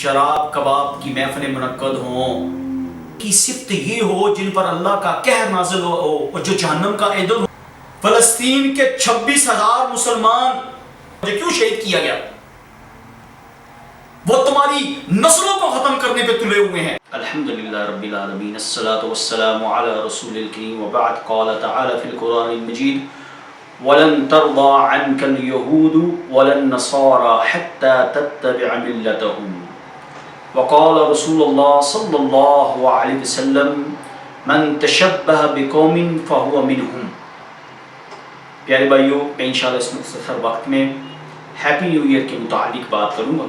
شراب کباب کی محفلیں منعقد ہوں، کی صفت یہ ہو جن پر اللہ کا قہر نازل ہو اور جو جہنم کا ایندھن ہو۔ فلسطین کے 26,000 مسلمان مجھے کیوں شہید کیا گیا؟ وہ تمہاری نسلوں کو ختم کرنے پہ تلے ہوئے ہیں۔ الحمدللہ رب العالمین، الصلاۃ والسلام علی رسول الکریم، وبعد، قال تعالی فی القرآن المجید: وَلَن تَرْضَى عَنْكَ الْيَهُودُ وَلَا النَّصَارَى حَتَّى تَتَّبِعَ مِلَّتَهُمْ، وقال رسول اللہ صلی اللہ علیہ وسلم: من تشبہ بقوم فہو منہم۔ پیارے بھائیوں، میں انشاءاللہ اس مختصر وقت میں ہیپی نیو ایئر کے متعلق بات کروں گا۔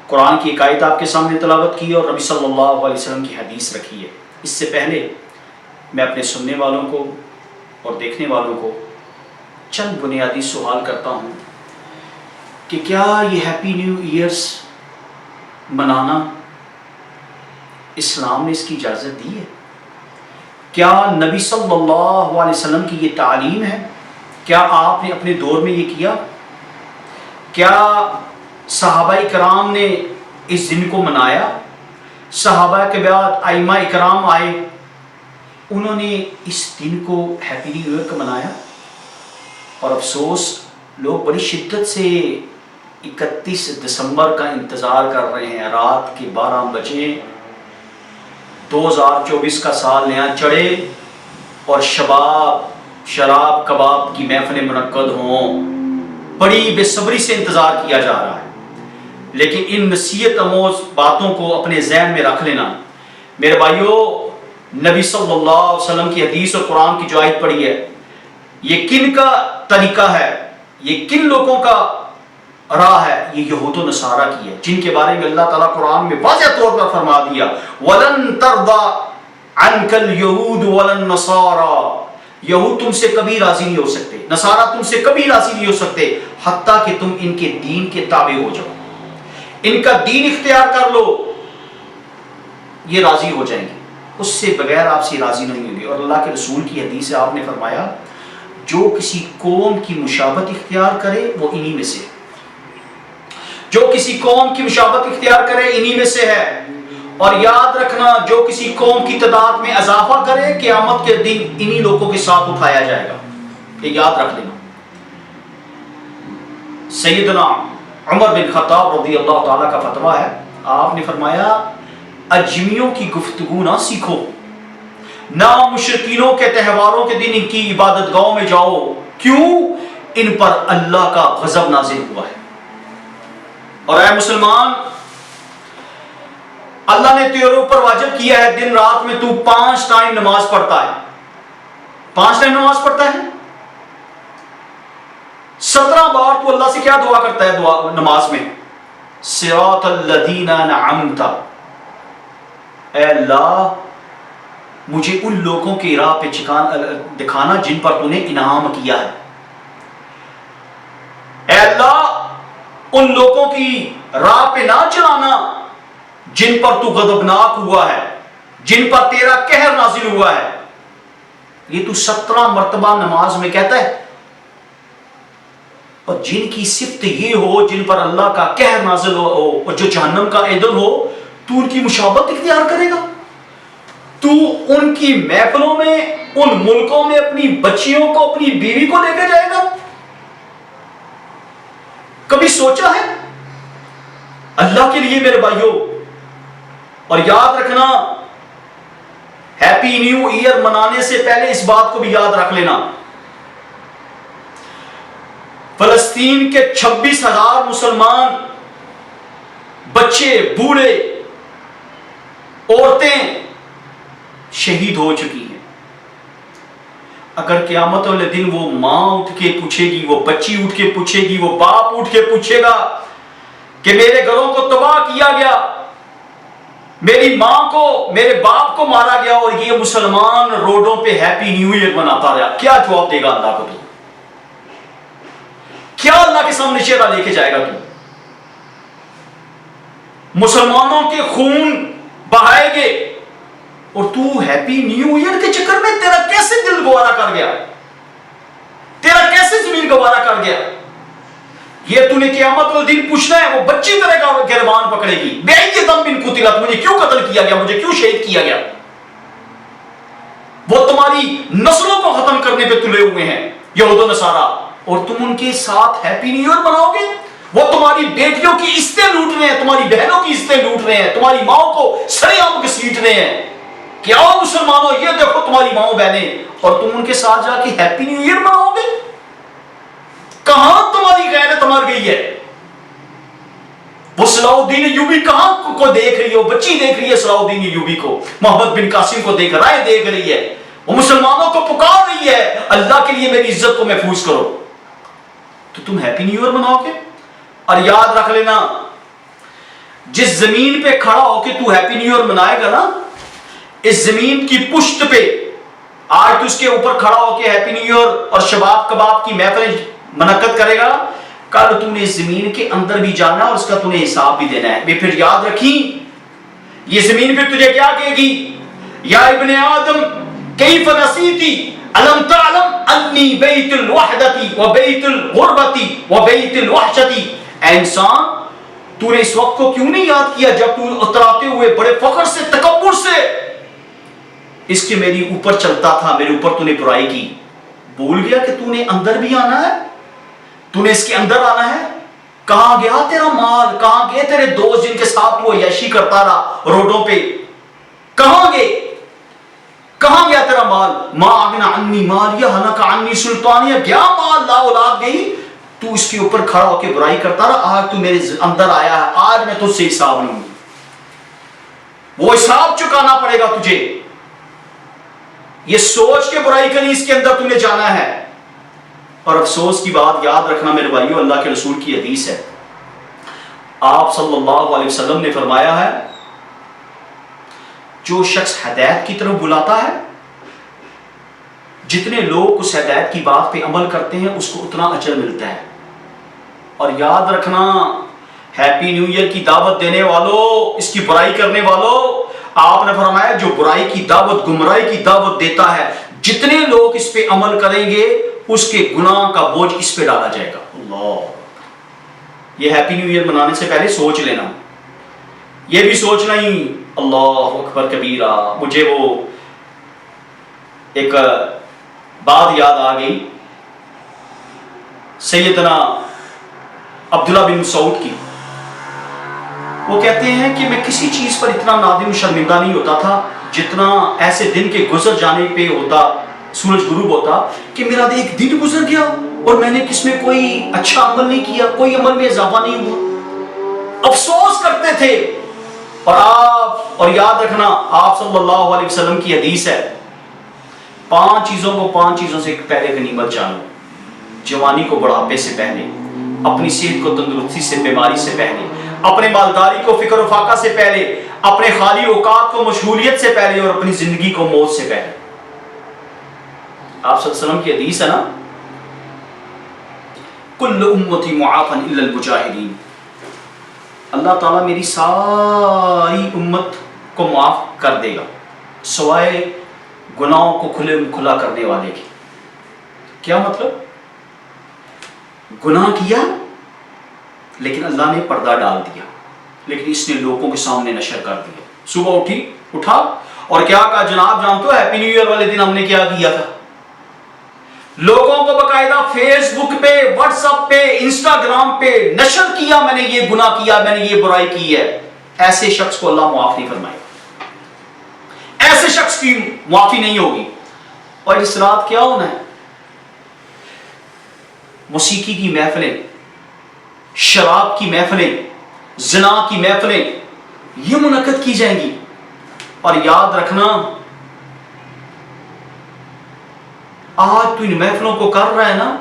قرآن کی ایک آیت آپ کے سامنے تلاوت کی اور نبی صلی اللہ علیہ وسلم کی حدیث رکھی ہے۔ اس سے پہلے میں اپنے سننے والوں کو اور دیکھنے والوں کو چند بنیادی سوال کرتا ہوں کہ کیا یہ ہیپی نیو ایئرز منانا اسلام نے اس کی اجازت دی ہے؟ کیا نبی صلی اللہ علیہ وسلم کی یہ تعلیم ہے؟ کیا آپ نے اپنے دور میں یہ کیا؟ کیا صحابہ کرام نے اس دن کو منایا؟ صحابہ کے بعد ائمہ اکرام آئے، انہوں نے اس دن کو ہیپی نیو ایئر کا منایا، اور افسوس لوگ بڑی شدت سے 31 دسمبر کا انتظار کر رہے ہیں۔ رات کے 12 بجے 2024 کا سال نیا چڑھے اور شراب کباب کی محفلیں منعقد ہوں، بڑی بے صبری سے انتظار کیا جا رہا ہے۔ لیکن ان نصیحت آموز باتوں کو اپنے ذہن میں رکھ لینا میرے بھائیوں، نبی صلی اللہ علیہ وسلم کی حدیث اور قرآن کی جو آیت پڑھی ہے، یہ کن کا طریقہ ہے، یہ کن لوگوں کا راہ ہے؟ یہ یہود و نصارہ کی ہے، جن کے بارے میں اللہ تعالیٰ قرآن میں واضح طور پر فرما دیا: وَلَن تَرْضَى عَنْكَ الْيَهُودُ وَلَا النَّصَارَى، یہود تم سے کبھی راضی نہیں ہو سکتے، نصارہ تم سے کبھی راضی نہیں ہو سکتے حتیٰ کہ تم ان کے دین کے تابع ہو جاؤ، ان کا دین اختیار کر لو، یہ راضی ہو جائیں گے، اس سے بغیر آپ سے راضی نہیں ہوں گے۔ اور اللہ کے رسول کی حدیث سے آپ نے فرمایا: جو کسی قوم کی مشابہت اختیار کرے وہ انہی میں سے ہے، جو کسی قوم کی مشابہت اختیار کرے انہی میں سے ہے۔ اور یاد رکھنا، جو کسی قوم کی تعداد میں اضافہ کرے قیامت کے دن انہی لوگوں کے ساتھ اٹھایا جائے گا، یہ یاد رکھ لینا۔ سیدنا عمر بن خطاب رضی اللہ تعالیٰ کا فتویٰ ہے، آپ نے فرمایا: اجمیوں کی گفتگو نہ سیکھو، نہ مشرکینوں کے تہواروں کے دن ان کی عبادت گاہوں میں جاؤ، کیوں؟ ان پر اللہ کا غضب نازل ہوا ہے۔ اور اے مسلمان، اللہ نے تیرے اوپر واجب کیا ہے دن رات میں تو 5 ٹائم نماز پڑھتا ہے، 5 ٹائم نماز پڑھتا ہے، 17 بار تو اللہ سے کیا دعا کرتا ہے دعا نماز میں؟ صراط الذین انعمت، اے اللہ مجھے ان لوگوں کی راہ پہ دکھانا جن پر تو نے انعام کیا ہے، اے اللہ ان لوگوں کی راہ پہ نہ چلانا جن پر تو غضبناک ہوا ہے، جن پر تیرا قہر نازل ہوا ہے۔ یہ تو 17 مرتبہ نماز میں کہتا ہے، اور جن کی صفت یہ ہو جن پر اللہ کا قہر نازل ہو اور جو جہنم کا ایندھن ہو، تو ان کی مشابہت اختیار کرے گا، تو ان کی محفلوں میں، ان ملکوں میں اپنی بچیوں کو، اپنی بیوی کو لے کے جائے گا؟ کبھی سوچا ہے؟ اللہ کے لیے میرے بھائیوں، اور یاد رکھنا، ہیپی نیو ایئر منانے سے پہلے اس بات کو بھی یاد رکھ لینا، فلسطین کے 26,000 مسلمان، بچے، بوڑھے، عورتیں شہید ہو چکی ہیں۔ اگر قیامت والے دن وہ ماں اٹھ کے پوچھے گی، وہ بچی اٹھ کے پوچھے گی، وہ باپ اٹھ کے پوچھے گا کہ میرے گھروں کو تباہ کیا گیا، میری ماں کو، میرے باپ کو مارا گیا، اور یہ مسلمان روڈوں پہ ہیپی نیو ایئر مناتا رہا، کیا جواب دے گا اللہ کو؟ تو کیا اللہ کے سامنے چہرہ لے کے جائے گا؟ تو مسلمانوں کے خون بہائے گے، اور تو ہیپی نیو ایئر کے چکر میں تیرا کیسے دل گوارا کر گیا، تیرا کیسے زمین گوارا کر گیا؟ یہ تو نے قیامت والے دن پوچھنا ہے، وہ بچی طرح کا گربان پکڑے گی، بے دم بن قتلت، مجھے کیوں قتل کیا گیا، مجھے کیوں شہید کیا گیا؟ وہ تمہاری نسلوں کو ختم کرنے پہ تلے ہوئے ہیں یہود و نصارہ، اور تم ان کے ساتھ ہیپی نیو ایئر مناؤ گے؟ وہ تمہاری بیٹیوں کی عزتیں لوٹ رہے ہیں، تمہاری بہنوں کی عزتیں لوٹ رہے ہیں، تمہاری ماؤں کو سرے عام گھسیٹ رہے ہیں کہ آؤ مسلمانوں یہ دیکھو تمہاری ماؤں بہنیں، اور تم ان کے ساتھ جا کے ہیپی نیو ایئر مناؤ گے؟ کہاں تمہاری غیرت مر گئی ہے؟ وہ صلاح الدین ایوبی کہاں کو دیکھ رہی ہے؟ وہ بچی دیکھ رہی ہے صلاح الدین ایوبی کو، محمد بن قاسم کو دیکھ رائے دیکھ رہی ہے، وہ مسلمانوں کو پکار رہی ہے اللہ کے لیے میری عزت کو محفوظ کرو، تو تم ہیپی نیو ایئر مناؤ گے؟ اور یاد رکھ لینا، جس زمین پہ کھڑا ہو کے تو ہیپی نیو ایئر منائے گا نا، اس زمین کی پشت پہ آج تو اس کے اوپر کھڑا ہو کے ہیپی نیو ایئر اور شباب کباب کی محفلیں منعقد کرے گا، کل تو نے اس زمین کے اندر بھی جانا اور اس کا تو نے حساب بھی دینا ہے۔ میں پھر یاد رکھیں، یہ زمین پھر تجھے کیا کہے گی؟ یا ابن آدم کیف نسیتی الم تعلم انی بیت الوحدتی و بیت الغربتی و بیت الوحشتی، اے انسان تو نے اس وقت کو کیوں نہیں یاد کیا جب تو اتراتے ہوئے بڑے فخر سے تکبر سے اس کے میری اوپر چلتا تھا، میرے اوپر تو نے برائی کی، بھول گیا کہ تو نے اندر بھی آنا ہے، تو نے اس کے اندر آنا ہے؟ کہاں گیا تیرا مال؟ کہاں گئے تیرے دوست جن کے ساتھ وہ عیاشی کرتا رہا روڈوں پہ؟ کہاں گئے؟ کہاں گیا تیرا مال؟ ما اغنی عنی مالیہ ہلک عنی سلطانیہ، گیا مال لا اولاد گئی، تو اس کے اوپر کھڑا ہو کے برائی کرتا رہا، آج تو میرے اندر آیا ہے، آج میں تجھ سے حساب لوں گی، وہ حساب چکانا پڑے گا تجھے، یہ سوچ کے برائی کرنی اس کے اندر تو نے جانا ہے۔ اور افسوس کی بات یاد رکھنا میرے بھائیو، اللہ کے رسول کی حدیث ہے، آپ صلی اللہ علیہ وسلم نے فرمایا ہے جو شخص ہدایت کی طرف بلاتا ہے، جتنے لوگ اس ہدایت کی بات پہ عمل کرتے ہیں اس کو اتنا اجر ملتا ہے۔ اور یاد رکھنا، ہیپی نیو ایئر کی دعوت دینے والوں، اس کی برائی کرنے والوں، آپ نے فرمایا جو برائی کی دعوت، گمراہی کی دعوت دیتا ہے، جتنے لوگ اس پہ عمل کریں گے اس کے گناہ کا بوجھ اس پہ ڈالا جائے گا۔ اللہ، یہ ہیپی نیو ایئر منانے سے پہلے سوچ لینا، یہ بھی سوچنا ہی اللہ اکبر کبیرہ۔ مجھے وہ ایک بات یاد آ گئی سیدنا عبداللہ بن مسعود کی، وہ کہتے ہیں کہ میں کسی چیز پر اتنا نادم شرمندہ نہیں ہوتا تھا جتنا ایسے دن کے گزر جانے پہ ہوتا، سورج غروب ہوتا کہ میرا ایک دن گزر گیا اور میں نے کس میں کوئی اچھا عمل نہیں کیا، کوئی عمل میں اضافہ نہیں ہوا، افسوس کرتے تھے۔ اور یاد رکھنا، آپ صلی اللہ علیہ وسلم کی حدیث ہے، 5 چیزوں سے پہلے غنیمت جانو، جوانی کو بڑھاپے سے پہلے، اپنی صحت کو تندرستی سے، بیماری سے پہلے، اپنے مالداری کو فکر و فاقہ سے پہلے، اپنے خالی اوقات کو مشغولیت سے پہلے، اور اپنی زندگی کو موت سے پہلے۔ آپ صلی اللہ علیہ وسلم کی حدیث ہے نا، کل امتی معافا الا المجاہدین، اللہ تعالیٰ میری ساری امت کو معاف کر دے گا سوائے گناہوں کو کھلا کرنے والے کے۔ کیا مطلب؟ گناہ کیا لیکن اللہ نے پردہ ڈال دیا، لیکن اس نے لوگوں کے سامنے نشر کر دیا۔ صبح اٹھا اور کیا کہا، جناب جانتے ہو ہیپی نیو ایئر والے دن ہم نے کیا کیا تھا؟ لوگوں کو باقاعدہ فیس بک پہ، واٹس ایپ پہ، انسٹاگرام پہ نشر کیا، میں نے یہ گناہ کیا، میں نے یہ برائی کی ہے۔ ایسے شخص کو اللہ معاف نہیں فرمائے، ایسے شخص کی معافی نہیں ہوگی۔ اور اس رات کیا ہونا ہے؟ موسیقی کی محفلیں، شراب کی محفلیں، زنا کی محفلیں یہ منعقد کی جائیں گی۔ اور یاد رکھنا، آج تو ان محفلوں کو کر رہا ہے نا،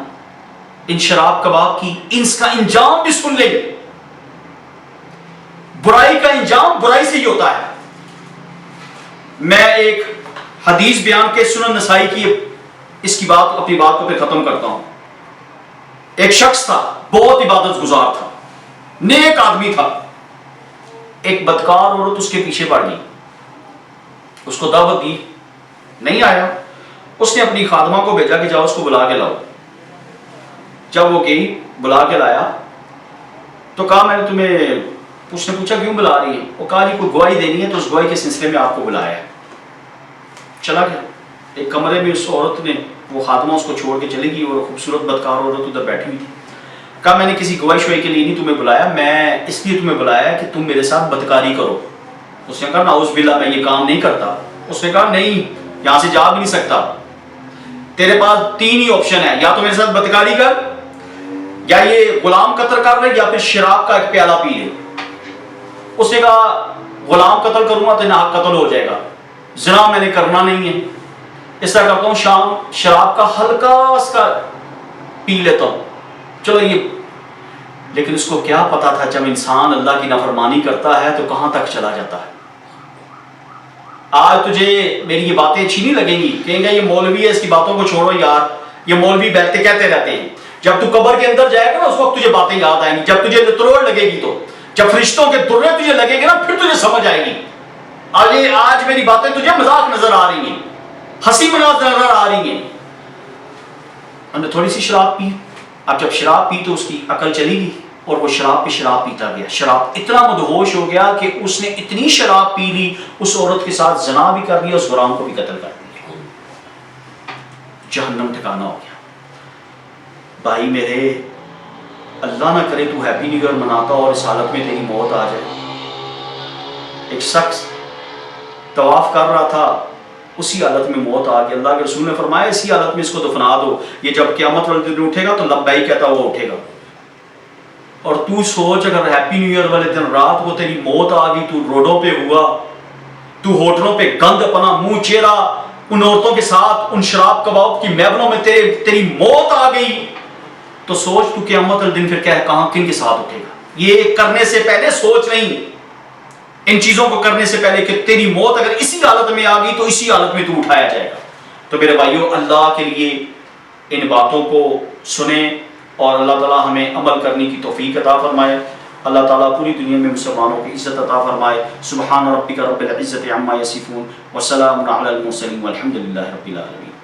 ان شراب کباب کی، اس کا انجام بھی سن لیں۔ برائی کا انجام برائی سے ہی ہوتا ہے۔ میں ایک حدیث بیان کے سنن نسائی کی اس کی بات، اپنی بات کو پہ ختم کرتا ہوں۔ ایک شخص تھا، بہت عبادت گزار تھا، نیک آدمی تھا، ایک بدکار عورت اس کے پیچھے پڑ گئی، اس کو دعوت دی، نہیں آیا، اس نے اپنی خادمہ کو بھیجا کہ جاؤ اس کو بلا کے لاؤ۔ جب وہ گئی، بلا کے لایا تو کہا میں نے تمہیں اس نے پوچھا کیوں بلا رہی ہے؟ وہ کہا جی کوئی گواہی دینی ہے تو اس گواہی کے سلسلے میں آپ کو بلایا ہے. چلا گیا. ایک کمرے میں اس عورت نے وہ خاتمہ اس کو چھوڑ کے چلی گئی اور خوبصورت بدکار عورت ادھر بیٹھی ہوئی تھی. کہا میں نے کسی گواہی شواہی کے لیے نہیں تمہیں بلایا, میں اس لیے تمہیں بلایا کہ تم میرے ساتھ بدکاری کرو. اس نے کہا نعوذ باللہ میں یہ کام نہیں کرتا. اس نے کہا نہیں, یہاں سے جا بھی نہیں سکتا, تیرے پاس 3 ہی آپشن ہے, یا تو میرے ساتھ بدکاری کر, یا یہ غلام قتل کر لے, یا پھر شراب کا ایک پیالہ پی لے. اس نے کہا غلام قتل کروں گا تو ناحق قتل ہو جائے گا, زنا میں نے کرنا نہیں ہے, اس طرح کرتا ہوں شراب کا ہلکا سا پی لیتا ہوں, چلو یہ. لیکن اس کو کیا پتا تھا جب انسان اللہ کی نافرمانی کرتا ہے تو کہاں تک چلا جاتا ہے. آج تجھے میری یہ باتیں اچھی نہیں لگیں گی, کہیں گے یہ مولوی ہے, اس کی باتوں کو چھوڑو یار, یہ مولوی بیٹھتے کہتے رہتے ہیں. جب تو قبر کے اندر جائے گا نا اس وقت تجھے باتیں یاد آئیں گی, جب تجھے نتروڑ لگے گی, تو جب فرشتوں کے درے تجھے لگے گے نا پھر تجھے سمجھ آئے گی. آج میری باتیں تجھے مذاق نظر آ رہی ہیں, ہنسی مذاق نظر آ رہی ہیں. ہم نے تھوڑی سی شراب پی, اب جب شراب پی تو اس کی عقل چلی گئی اور وہ شراب پہ شراب پیتا گیا. شراب اتنا مدہوش ہو گیا کہ اس نے اتنی شراب پی لی, اس عورت کے ساتھ زنا بھی کر لیا, اس غلام کو بھی قتل کر دیا. جہنم ٹھکانہ ہو گیا. بھائی میرے, اللہ نہ کرے تو ہیپی نیو ایئر مناتا اور اس حالت میں تیری موت آ جائے. ایک شخص طواف کر رہا تھا, اسی حالت میں موت آ گئی. اللہ کے رسول نے فرمایا اسی حالت میں اس کو دفنا دو, یہ جب قیامت والے دن اٹھے گا تو لبیک کہتا وہ اٹھے گا. اور تو سوچ اگر ہیپی نیو ایئر والے دن رات کو تیری موت آ گئی, تو روڈوں پہ ہوا, تو ہوٹلوں پہ گند اپنا منہ چیرا ان عورتوں کے ساتھ ان شراب کباب کی محفلوں میں تیری موت آ گئی, تو سوچ تو قیامت والے دن پھر کیا ہے, کہاں کن کے ساتھ اٹھے گا. یہ کرنے سے پہلے سوچ نہیں, ان چیزوں کو کرنے سے پہلے کہ تیری موت اگر اسی حالت میں آ گئی تو اسی حالت میں تو اٹھایا جائے گا. تو میرے بھائیوں, اللہ کے لیے ان باتوں کو سنیں اور اللہ تعالیٰ ہمیں عمل کرنے کی توفیق عطا فرمائے. اللہ تعالیٰ پوری دنیا میں مسلمانوں کی عزت عطا فرمائے. سبحان ربک رب العزت عما یصفون وسلام علی المرسلین والحمد للہ رب العالمین.